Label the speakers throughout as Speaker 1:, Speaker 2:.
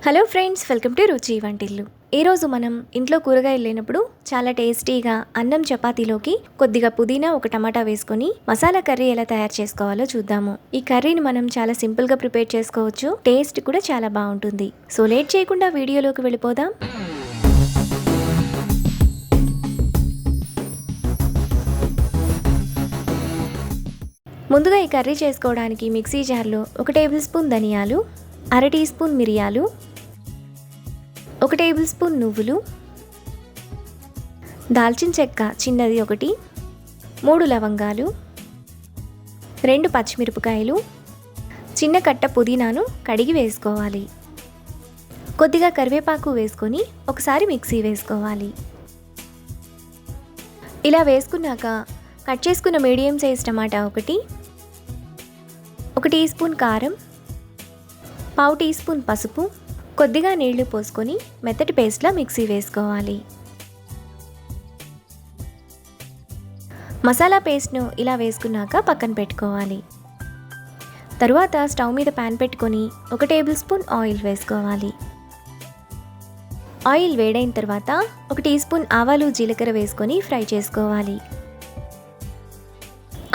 Speaker 1: Hello friends, welcome to రుచి వంటిల్లు. ఈరోజు మనం ఇంట్లో కూరగాయలు లేనప్పుడు చాలా టేస్టీగా అన్నం చపాతీలోకి కొద్దిగా పుదీనా, ఒక టమాటా వేసుకొని మసాలా కర్రీ ఎలా తయారు చేసుకోవాలో చూద్దాము. ఈ కర్రీని మనం చాలా సింపుల్గా ప్రిపేర్ చేసుకోవచ్చు. టేస్ట్ కూడా చాలా బాగుంటుంది. సో లేట్ చేయకుండా వీడియోలోకి వెళ్ళిపోదాం. ముందుగా ఈ కర్రీ చేసుకోవడానికి మిక్సీ జార్లో 1 టేబుల్ స్పూన్ ధనియాలు, అర టీ స్పూన్ మిరియాలు, 1 టేబుల్ స్పూన్ నువ్వులు, దాల్చిన చెక్క చిన్నది 1, 3 లవంగాలు, 2 పచ్చిమిరపకాయలు, చిన్న కట్ట పుదీనాను కడిగి వేసుకోవాలి. కొద్దిగా కరివేపాకు వేసుకొని ఒకసారి మిక్సీ వేసుకోవాలి. ఇలా వేసుకున్నాక కట్ చేసుకున్న మీడియం సైజ్ టమాటా 1, 1 టీ స్పూన్ కారం, పావు టీ స్పూన్ పసుపు, కొద్దిగా నీళ్లు పోసుకొని మెత్తటి పేస్ట్లా మిక్సీ వేసుకోవాలి. మసాలా పేస్ట్ను ఇలా వేసుకున్నాక పక్కన పెట్టుకోవాలి. తరువాత స్టవ్ మీద ప్యాన్ పెట్టుకొని 1 టేబుల్ స్పూన్ ఆయిల్ వేసుకోవాలి. ఆయిల్ వేడైన తర్వాత 1 టీ స్పూన్ ఆవాలు, జీలకర్ర వేసుకొని ఫ్రై చేసుకోవాలి.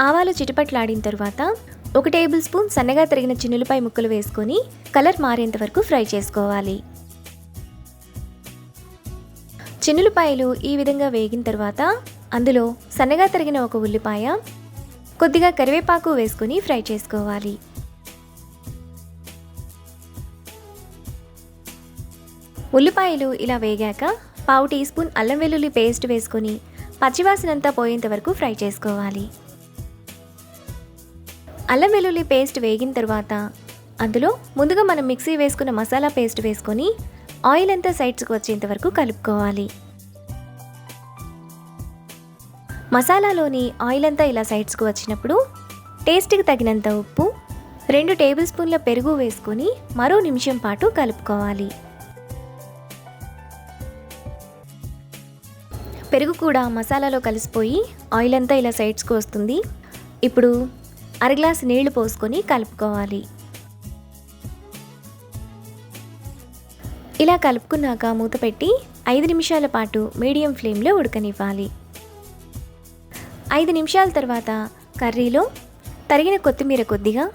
Speaker 1: ఆవాలు చిటపట్లాడిన తర్వాత 1 టేబుల్ స్పూన్ సన్నగా తరిగిన చిన్నులపాయ ముక్కలు వేసుకొని కలర్ మారేంత వరకు ఫ్రై చేసుకోవాలి. చిన్నులపాయలు ఈ విధంగా వేగిన తర్వాత అందులో సన్నగా తరిగిన 1 ఉల్లిపాయ, కొద్దిగా కరివేపాకు వేసుకొని ఫ్రై చేసుకోవాలి. ఉల్లిపాయలు ఇలా వేగాక పావు టీ స్పూన్ అల్లం వెల్లుల్లి పేస్ట్ వేసుకొని పచ్చివాసనంతా పోయేంత వరకు ఫ్రై చేసుకోవాలి. అల్లం వెల్లుల్లి పేస్ట్ వేగిన తర్వాత అందులో ముందుగా మనం మిక్సీ వేసుకున్న మసాలా పేస్ట్ వేసుకొని ఆయిల్ అంతా సైడ్స్కి వచ్చేంత వరకు కలుపుకోవాలి. మసాలాలోని ఆయిల్ అంతా ఇలా సైడ్స్కి వచ్చినప్పుడు టేస్ట్కి తగినంత ఉప్పు, 2 టేబుల్ స్పూన్ల పెరుగు వేసుకొని మరో నిమిషం పాటు కలుపుకోవాలి. పెరుగు కూడా మసాలాలో కలిసిపోయి ఆయిల్ అంతా ఇలా సైడ్స్కి వస్తుంది. ఇప్పుడు అర గ్లాసు నీళ్లు పోసుకొని కలుపుకోవాలి. ఇలా కలుపుకున్నాక మూత పెట్టి 5 నిమిషాల పాటు మీడియం ఫ్లేమ్లో ఉడకనివ్వాలి. 5 నిమిషాల తర్వాత కర్రీలో తరిగిన కొత్తిమీర కొద్దిగా,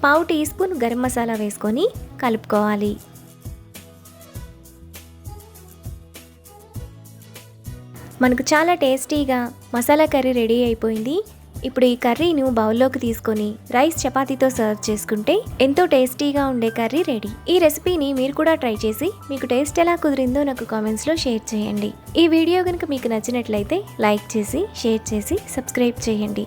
Speaker 1: పావు టీ స్పూన్ గరం మసాలా వేసుకొని కలుపుకోవాలి. మనకు చాలా టేస్టీగా మసాలా కర్రీ రెడీ అయిపోయింది. ఇప్పుడు ఈ కర్రీను బౌల్లోకి తీసుకొని రైస్, చపాతీతో సర్వ్ చేసుకుంటే ఎంతో టేస్టీగా ఉండే కర్రీ రెడీ. ఈ రెసిపీని మీరు కూడా ట్రై చేసి మీకు టేస్ట్ ఎలా కుదిరిందో నాకు కామెంట్స్లో షేర్ చేయండి. ఈ వీడియో కనుక మీకు నచ్చినట్లయితే లైక్ చేసి, షేర్ చేసి, సబ్స్క్రైబ్ చేయండి.